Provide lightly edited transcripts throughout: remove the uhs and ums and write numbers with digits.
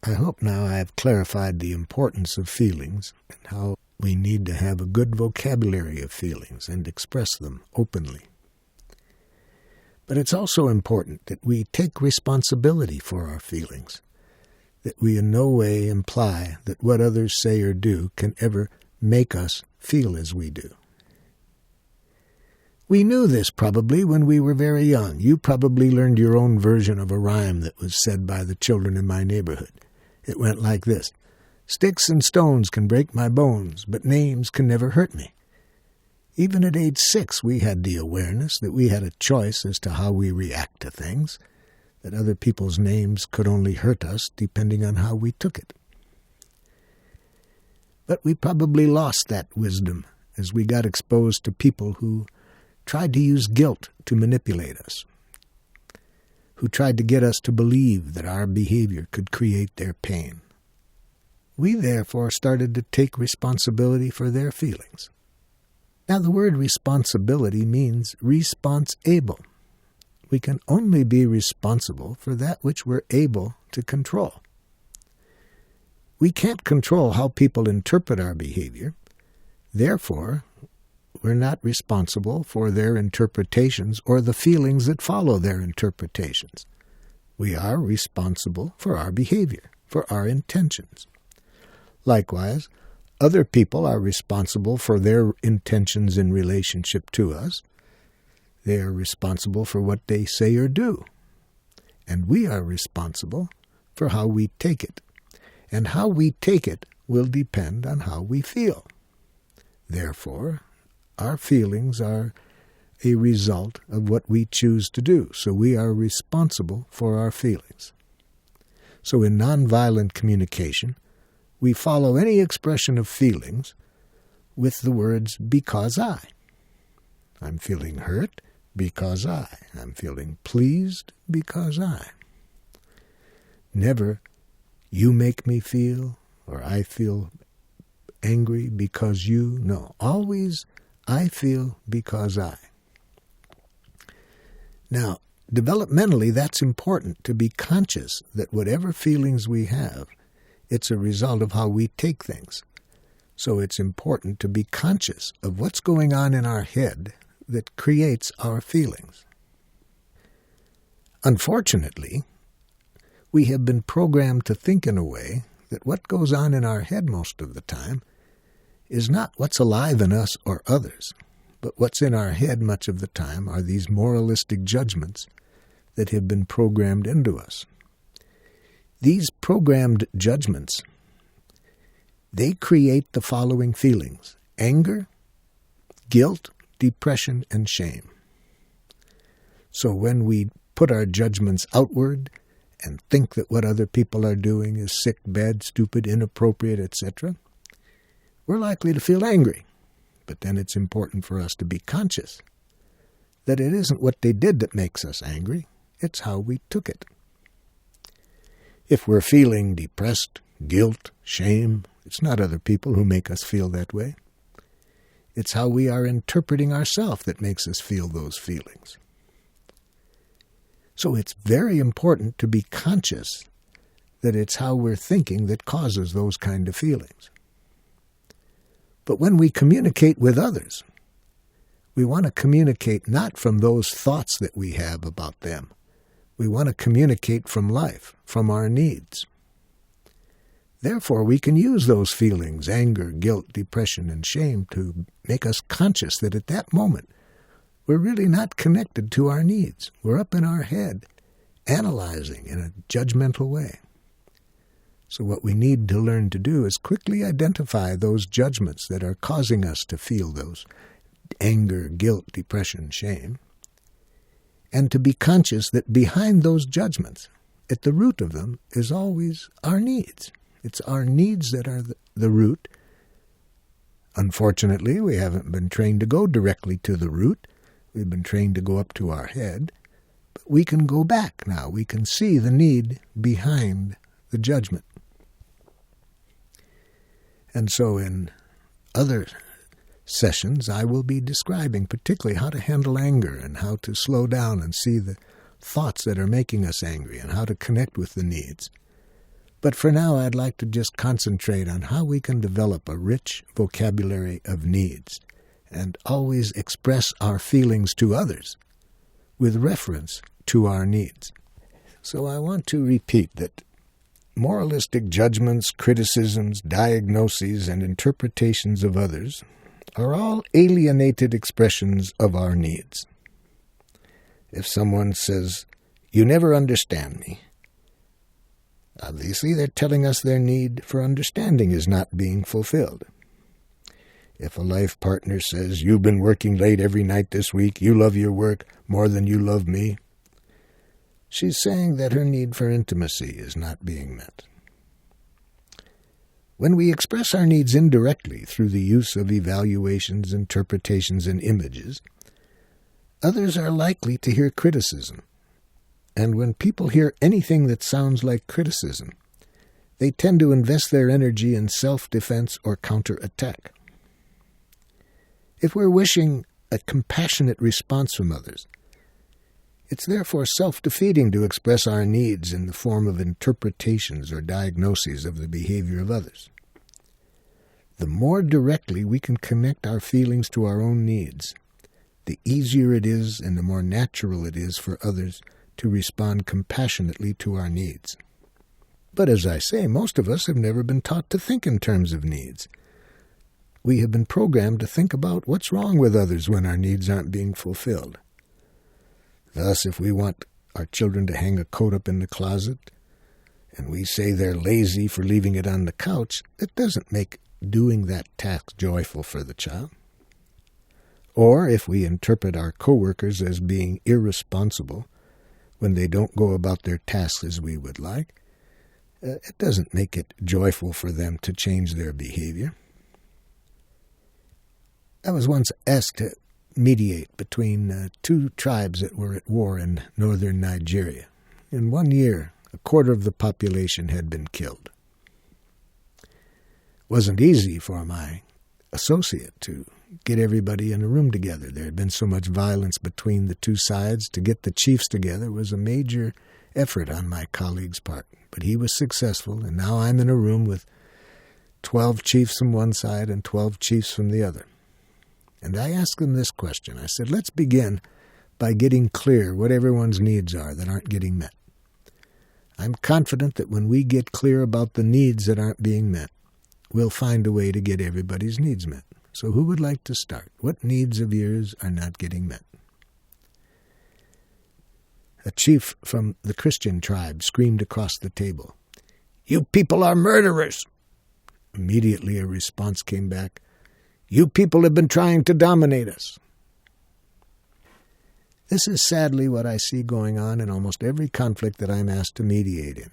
I hope now I have clarified the importance of feelings and how we need to have a good vocabulary of feelings and express them openly. But it's also important that we take responsibility for our feelings, that we in no way imply that what others say or do can ever make us feel as we do. We knew this probably when we were very young. You probably learned your own version of a rhyme that was said by the children in my neighborhood. It went like this: "Sticks and stones can break my bones, but names can never hurt me." Even at age 6, we had the awareness that we had a choice as to how we react to things, that other people's names could only hurt us depending on how we took it. But we probably lost that wisdom as we got exposed to people who tried to use guilt to manipulate us, who tried to get us to believe that our behavior could create their pain. We therefore started to take responsibility for their feelings. Now the word responsibility means response-able. We can only be responsible for that which we're able to control. We can't control how people interpret our behavior. Therefore, we're not responsible for their interpretations or the feelings that follow their interpretations. We are responsible for our behavior, for our intentions. Likewise, other people are responsible for their intentions in relationship to us. They are responsible for what they say or do. And we are responsible for how we take it. And how we take it will depend on how we feel. Therefore, our feelings are a result of what we choose to do. So we are responsible for our feelings. So in nonviolent communication, we follow any expression of feelings with the words, because I. I'm feeling hurt because I. I'm feeling pleased because I. Never, you make me feel, or I feel angry because you. No, always, I feel because I. Now, developmentally, that's important, to be conscious that whatever feelings we have, it's a result of how we take things. So it's important to be conscious of what's going on in our head that creates our feelings. Unfortunately, we have been programmed to think in a way that what goes on in our head most of the time is not what's alive in us or others, but what's in our head much of the time are these moralistic judgments that have been programmed into us. These programmed judgments, they create the following feelings: anger, guilt, depression, and shame. So when we put our judgments outward and think that what other people are doing is sick, bad, stupid, inappropriate, etc., we're likely to feel angry. But then it's important for us to be conscious that it isn't what they did that makes us angry, it's how we took it. If we're feeling depressed, guilt, shame, it's not other people who make us feel that way. It's how we are interpreting ourselves that makes us feel those feelings. So it's very important to be conscious that it's how we're thinking that causes those kind of feelings. But when we communicate with others, we want to communicate not from those thoughts that we have about them. We want to communicate from life, from our needs. Therefore, we can use those feelings, anger, guilt, depression, and shame, to make us conscious that at that moment, we're really not connected to our needs. We're up in our head, analyzing in a judgmental way. So what we need to learn to do is quickly identify those judgments that are causing us to feel those anger, guilt, depression, shame, and to be conscious that behind those judgments, at the root of them, is always our needs. It's our needs that are the root. Unfortunately, we haven't been trained to go directly to the root. We've been trained to go up to our head. But we can go back now. We can see the need behind the judgment. And so in other sessions, I will be describing particularly how to handle anger and how to slow down and see the thoughts that are making us angry and how to connect with the needs. But for now, I'd like to just concentrate on how we can develop a rich vocabulary of needs and always express our feelings to others with reference to our needs. So I want to repeat that moralistic judgments, criticisms, diagnoses, and interpretations of others are all alienated expressions of our needs. If someone says, "You never understand me," obviously they're telling us their need for understanding is not being fulfilled. If a life partner says, "You've been working late every night this week, you love your work more than you love me," she's saying that her need for intimacy is not being met. When we express our needs indirectly through the use of evaluations, interpretations, and images, others are likely to hear criticism. And when people hear anything that sounds like criticism, they tend to invest their energy in self-defense or counterattack. If we're wishing a compassionate response from others, it's therefore self-defeating to express our needs in the form of interpretations or diagnoses of the behavior of others. The more directly we can connect our feelings to our own needs, the easier it is and the more natural it is for others to respond compassionately to our needs. But as I say, most of us have never been taught to think in terms of needs. We have been programmed to think about what's wrong with others when our needs aren't being fulfilled. Thus, if we want our children to hang a coat up in the closet, and we say they're lazy for leaving it on the couch, it doesn't make doing that task joyful for the child. Or if we interpret our coworkers as being irresponsible when they don't go about their tasks as we would like, it doesn't make it joyful for them to change their behavior. I was once asked to mediate between two tribes that were at war in northern Nigeria. In 1 year, 1/4 of the population had been killed. It wasn't easy for my associate to get everybody in a room together. There had been so much violence between the two sides. To get the chiefs together was a major effort on my colleague's part. But he was successful, and now I'm in a room with 12 chiefs from one side and 12 chiefs from the other. And I asked them this question. I said, let's begin by getting clear what everyone's needs are that aren't getting met. I'm confident that when we get clear about the needs that aren't being met, we'll find a way to get everybody's needs met. So who would like to start? What needs of yours are not getting met? A chief from the Christian tribe screamed across the table, "You people are murderers!" Immediately a response came back, "You people have been trying to dominate us." This is sadly what I see going on in almost every conflict that I'm asked to mediate in.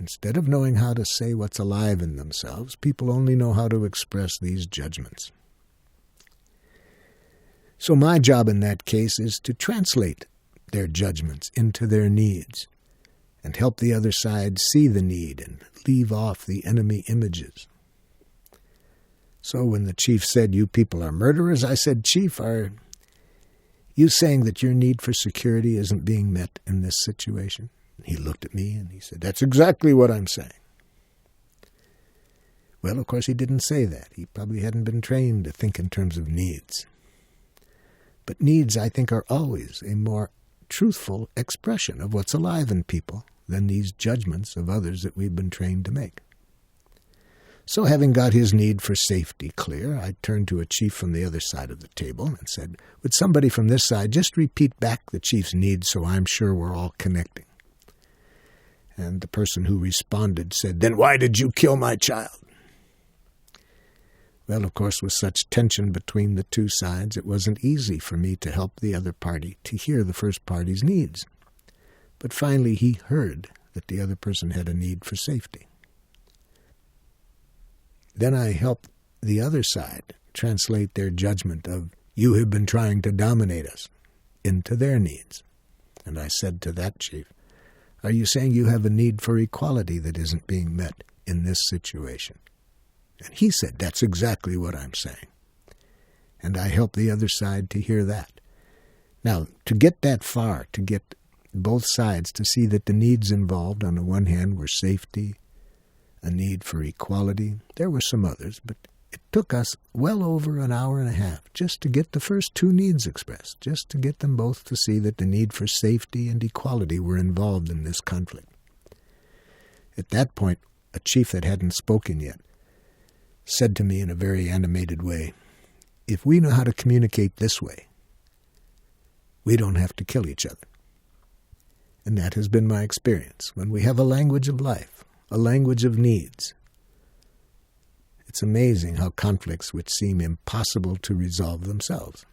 Instead of knowing how to say what's alive in themselves, people only know how to express these judgments. So my job in that case is to translate their judgments into their needs and help the other side see the need and leave off the enemy images. So when the chief said, "You people are murderers," I said, "Chief, are you saying that your need for security isn't being met in this situation?" He looked at me and he said, "That's exactly what I'm saying." Well, of course, he didn't say that. He probably hadn't been trained to think in terms of needs. But needs, I think, are always a more truthful expression of what's alive in people than these judgments of others that we've been trained to make. So having got his need for safety clear, I turned to a chief from the other side of the table and said, "Would somebody from this side just repeat back the chief's needs so I'm sure we're all connecting?" And the person who responded said, "Then why did you kill my child?" Well, of course, with such tension between the two sides, it wasn't easy for me to help the other party to hear the first party's needs. But finally he heard that the other person had a need for safety. Then I helped the other side translate their judgment of, "You have been trying to dominate us," into their needs. And I said to that chief, "Are you saying you have a need for equality that isn't being met in this situation?" And he said, "That's exactly what I'm saying." And I helped the other side to hear that. Now, to get that far, to get both sides to see that the needs involved on the one hand were safety, a need for equality. There were some others, but it took us well over an hour and a half just to get the first two needs expressed, just to get them both to see that the need for safety and equality were involved in this conflict. At that point, a chief that hadn't spoken yet said to me in a very animated way, "If we know how to communicate this way, we don't have to kill each other." And that has been my experience. When we have a language of life, a language of needs, it's amazing how conflicts which seem impossible to resolve themselves